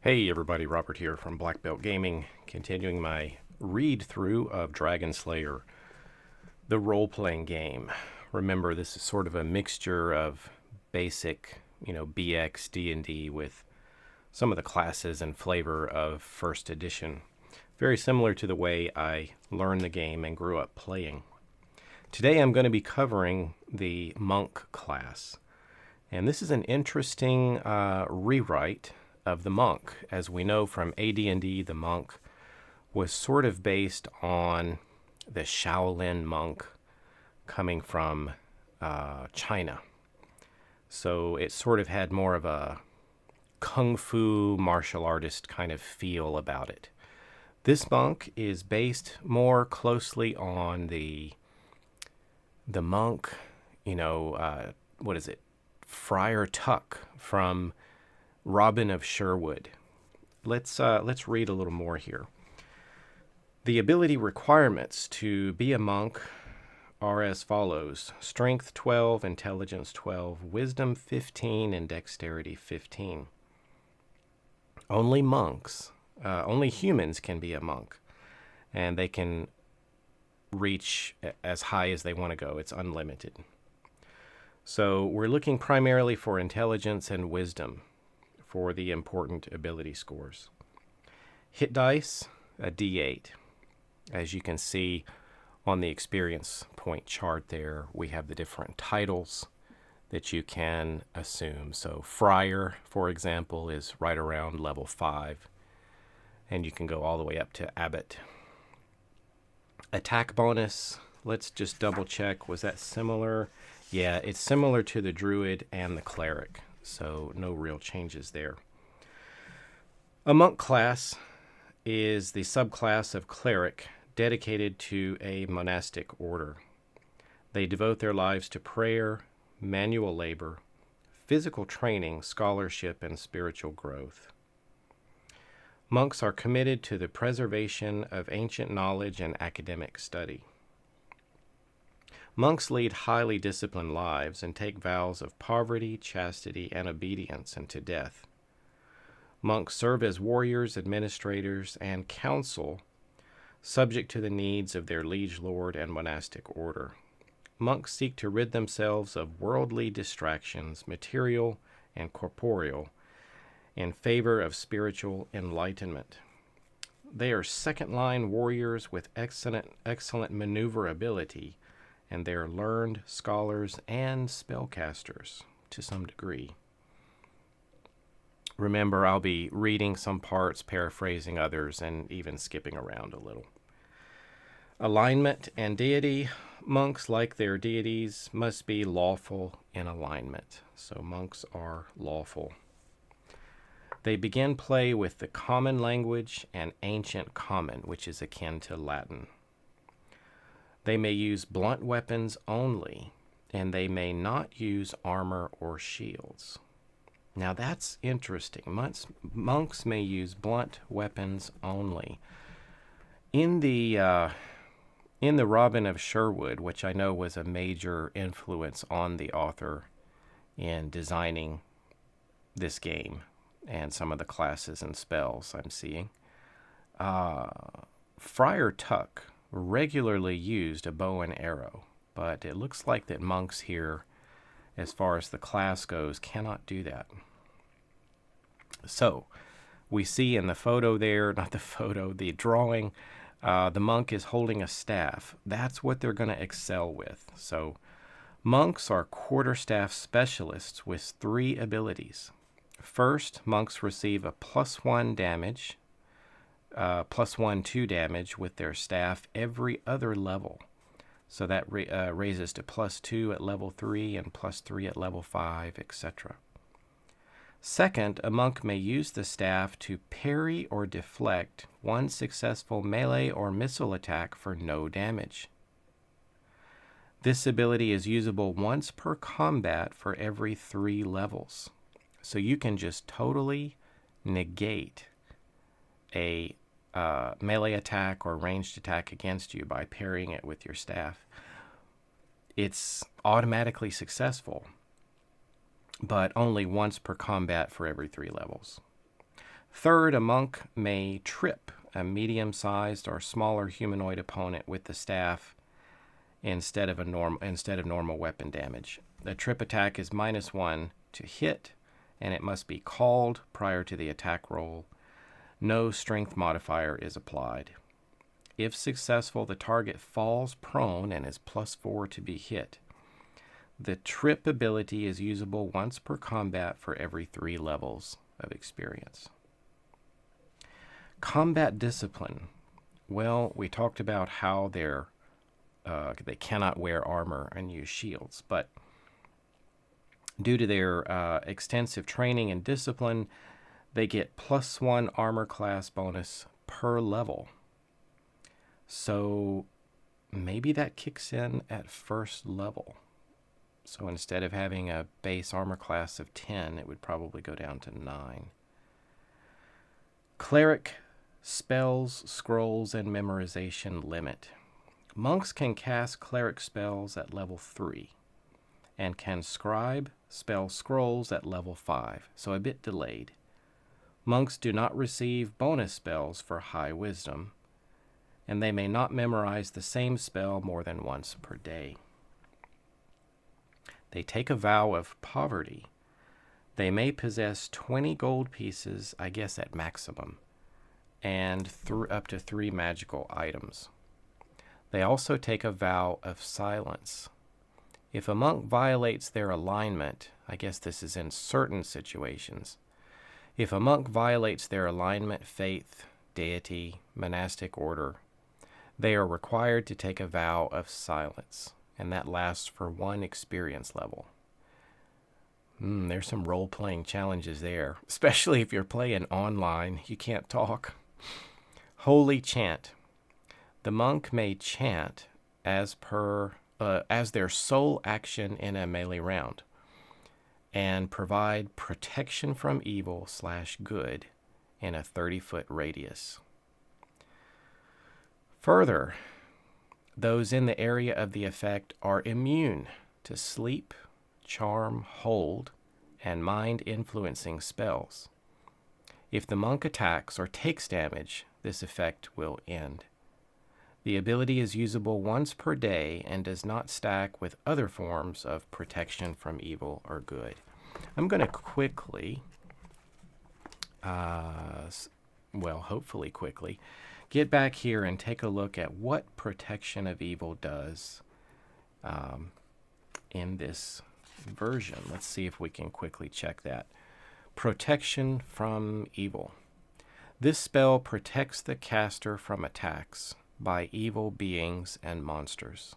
Hey everybody, Robert here from Black Belt Gaming, continuing my read-through of Dragonslayer, the role-playing game. Remember, this is sort of a mixture of basic, BX, D&D with some of the classes and flavor of first edition. Very similar to the way I learned the game and grew up playing. Today I'm going to be covering the monk class. And this is an interesting rewrite of the monk. As we know from AD&D, the monk was sort of based on the Shaolin monk coming from China. So it sort of had more of a kung fu martial artist kind of feel about it. This monk is based more closely on the monk, what is it? Friar Tuck from Robin of Sherwood. Let's read a little more here. The ability requirements to be a monk are as follows: Strength 12, Intelligence 12, Wisdom 15, and Dexterity 15. Only humans can be a monk, and they can reach as high as they want to go. It's unlimited. So we're looking primarily for intelligence and wisdom for the important ability scores. Hit dice, a D8. As you can see on the experience point chart there, we have the different titles that you can assume. So Friar, for example, is right around level 5, and you can go all the way up to Abbot. Attack bonus, let's just double check. Was that similar? Yeah, it's similar to the Druid and the Cleric, so no real changes there. A monk class is the subclass of Cleric dedicated to a monastic order. They devote their lives to prayer, manual labor, physical training, scholarship, and spiritual growth. Monks are committed to the preservation of ancient knowledge and academic study. Monks lead highly disciplined lives and take vows of poverty, chastity, and obedience unto death. Monks serve as warriors, administrators, and counsel, subject to the needs of their liege lord and monastic order. Monks seek to rid themselves of worldly distractions, material and corporeal, in favor of spiritual enlightenment. They are second-line warriors with excellent maneuverability, and they are learned scholars and spellcasters to some degree. Remember, I'll be reading some parts, paraphrasing others, and even skipping around a little. Alignment and deity. Monks, like their deities, must be lawful in alignment. So monks are lawful. They begin play with the common language and ancient common, which is akin to Latin. They may use blunt weapons only, and they may not use armor or shields. Now that's interesting. Monks may use blunt weapons only. In the Robin of Sherwood, which I know was a major influence on the author in designing this game and some of the classes and spells I'm seeing, Friar Tuck regularly used a bow and arrow, but it looks like that monks here, as far as the class goes, cannot do that. So we see in the photo there, the drawing, the monk is holding a staff. That's what they're going to excel with. So monks are quarterstaff specialists with 3 abilities. First, monks receive a +1 damage, +1/2 damage with their staff every other level. So that raises to +2 at level 3 and +3 at level 5, etc. Second, a monk may use the staff to parry or deflect one successful melee or missile attack for no damage. This ability is usable once per combat for every 3 levels. So you can just totally negate a melee attack or ranged attack against you by parrying it with your staff. It's automatically successful, but only once per combat for every 3 levels. Third, a monk may trip a medium-sized or smaller humanoid opponent with the staff instead of normal weapon damage. The trip attack is -1 to hit, and it must be called prior to the attack roll. No strength modifier is applied. If successful, the target falls prone and is +4 to be hit. The trip ability is usable once per combat for every 3 levels of experience. Combat discipline. Well, we talked about how they cannot wear armor and use shields, but due to their extensive training and discipline, they get +1 armor class bonus per level. So maybe that kicks in at first level. So instead of having a base armor class of 10, it would probably go down to 9. Cleric spells, scrolls, and memorization limit. Monks can cast cleric spells at level 3 and can scribe spell scrolls at level 5, so a bit delayed. Monks do not receive bonus spells for high wisdom, and they may not memorize the same spell more than once per day. They take a vow of poverty. They may possess 20 gold pieces, I guess at maximum, and up to 3 magical items. They also take a vow of silence. If a monk violates their alignment, I guess this is in certain situations. If a monk violates their alignment, faith, deity, monastic order, they are required to take a vow of silence, and that lasts for 1 experience level. There's some role-playing challenges there, especially if you're playing online. You can't talk. Holy chant. The monk may chant as their sole action in a melee round and provide protection from evil/good in a 30-foot radius. Further, those in the area of the effect are immune to sleep, charm, hold, and mind-influencing spells. If the monk attacks or takes damage, this effect will end. The ability is usable once per day and does not stack with other forms of protection from evil or good. I'm going to quickly, hopefully quickly, get back here and take a look at what protection of evil does in this version. Let's see if we can quickly check that. Protection from evil. This spell protects the caster from attacks by evil beings and monsters.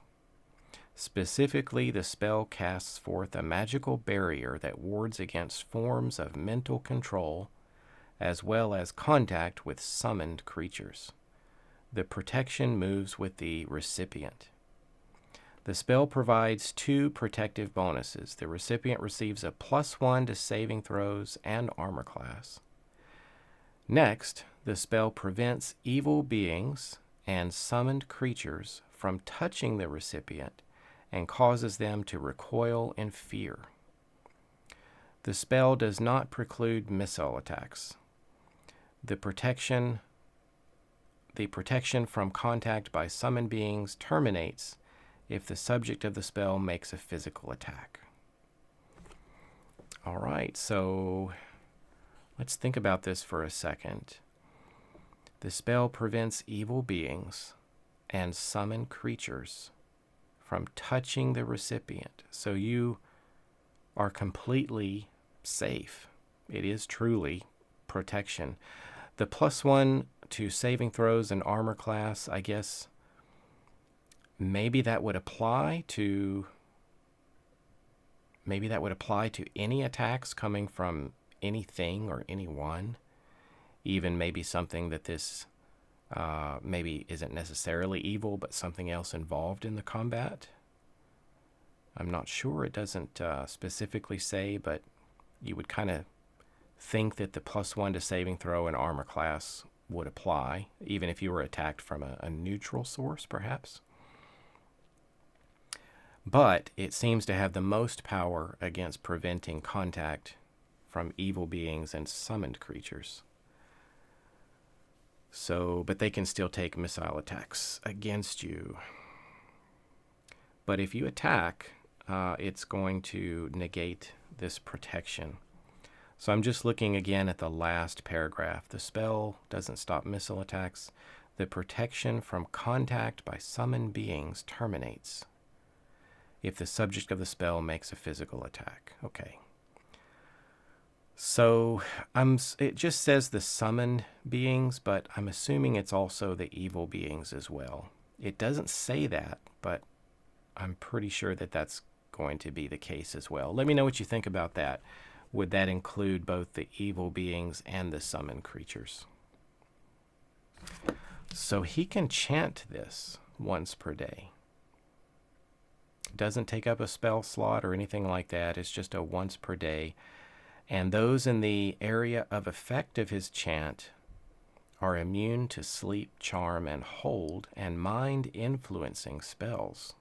Specifically, the spell casts forth a magical barrier that wards against forms of mental control, as well as contact with summoned creatures. The protection moves with the recipient. The spell provides 2 protective bonuses. The recipient receives a +1 to saving throws and armor class. Next, the spell prevents evil beings and summoned creatures from touching the recipient and causes them to recoil in fear. The spell does not preclude missile attacks. The protection from contact by summoned beings terminates if the subject of the spell makes a physical attack. All right, so let's think about this for a second. The spell prevents evil beings and summoned creatures from touching the recipient, so you are completely safe. It is truly protection. The +1 to saving throws and armor class, I guess maybe that would apply to any attacks coming from anything or anyone. Even maybe something that this maybe isn't necessarily evil, but something else involved in the combat. I'm not sure. It doesn't specifically say, but you would kind of think that the +1 to saving throw and armor class would apply, even if you were attacked from a neutral source, perhaps. But it seems to have the most power against preventing contact from evil beings and summoned creatures. So, but they can still take missile attacks against you. But if you attack, it's going to negate this protection. So I'm just looking again at the last paragraph. The spell doesn't stop missile attacks. The protection from contact by summoned beings terminates if the subject of the spell makes a physical attack. Okay. So it just says the summoned beings, but I'm assuming it's also the evil beings as well. It doesn't say that, but I'm pretty sure that that's going to be the case as well. Let me know what you think about that. Would that include both the evil beings and the summoned creatures? So he can chant this once per day. Doesn't take up a spell slot or anything like that. It's just a once per day. And those in the area of effect of his chant are immune to sleep, charm, and hold, and mind influencing spells.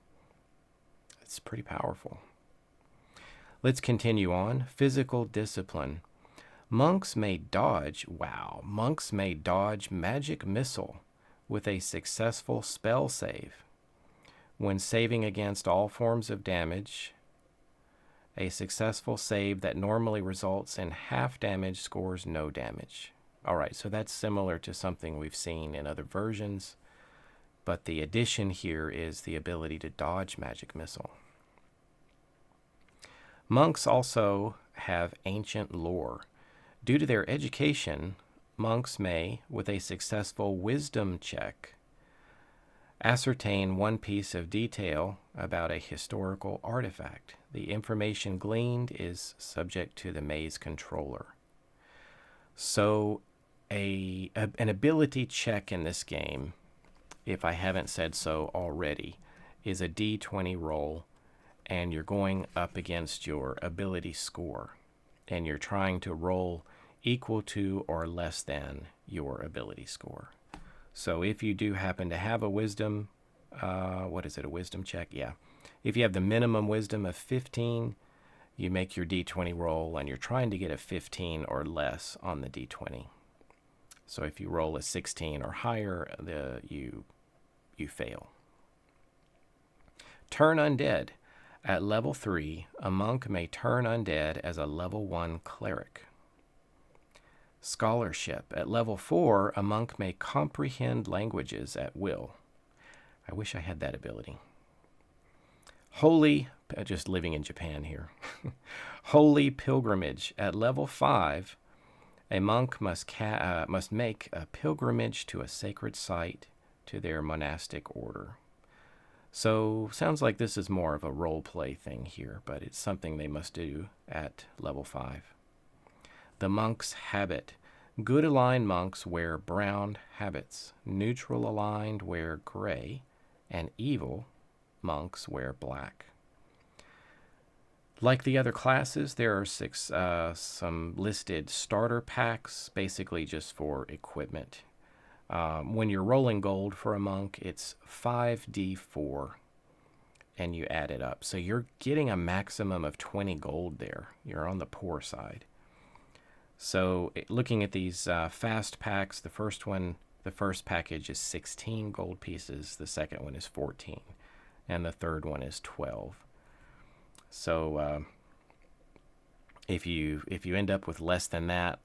It's pretty powerful. Let's continue on. Physical discipline. Monks may dodge magic missile with a successful spell save. When saving against all forms of damage, a successful save that normally results in half damage scores no damage. All right, so that's similar to something we've seen in other versions, but the addition here is the ability to dodge magic missile. Monks also have ancient lore. Due to their education, monks may, with a successful wisdom check, ascertain one piece of detail about a historical artifact. The information gleaned is subject to the maze controller. So an ability check in this game, if I haven't said so already, is a D20 roll, and you're going up against your ability score, and you're trying to roll equal to or less than your ability score. So if you do happen to have a wisdom, a wisdom check? Yeah. If you have the minimum wisdom of 15, you make your D20 roll, and you're trying to get a 15 or less on the D20. So if you roll a 16 or higher, you fail. Turn undead. At level 3, a monk may turn undead as a level 1 cleric. Scholarship. At level 4, a monk may comprehend languages at will. I wish I had that ability. Holy, just living in Japan here. Holy pilgrimage. At level 5, a monk must make a pilgrimage to a sacred site to their monastic order. So, sounds like this is more of a role play thing here, but it's something they must do at level 5. The monk's habit. Good aligned monks wear brown habits. Neutral aligned wear gray, and evil monks wear black. Like the other classes, there are some listed starter packs, basically just for equipment. When you're rolling gold for a monk, it's 5d4, and you add it up. So you're getting a maximum of 20 gold there. You're on the poor side. So looking at these fast packs, the first package is 16 gold pieces, the second one is 14, and the third one is 12. So if you end up with less than that,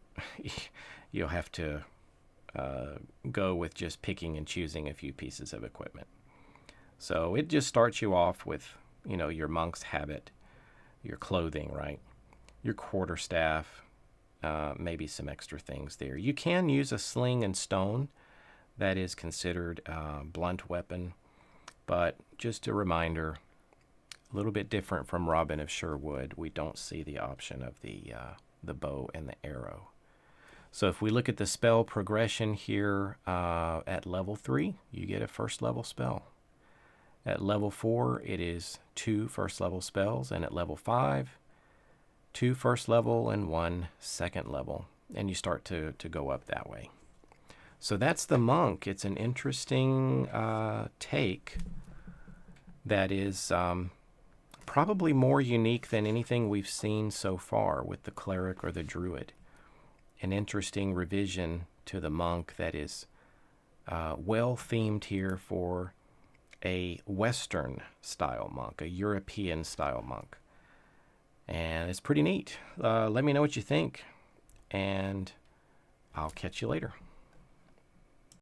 you'll have to go with just picking and choosing a few pieces of equipment. So it just starts you off with, your monk's habit, your clothing, right? Your quarterstaff, maybe some extra things there. You can use a sling and stone. That is considered a blunt weapon, but just a reminder, a little bit different from Robin of Sherwood. We don't see the option of the bow and the arrow. So if we look at the spell progression here, at level 3, you get a first level spell. At level 4, it is 2 first level spells, and at level 5, 2 first level and 1 second level, and you start to go up that way. So that's the monk. It's an interesting take that is probably more unique than anything we've seen so far with the cleric or the druid. An interesting revision to the monk that is well themed here for a Western style monk, a European style monk. And it's pretty neat. Let me know what you think, and I'll catch you later.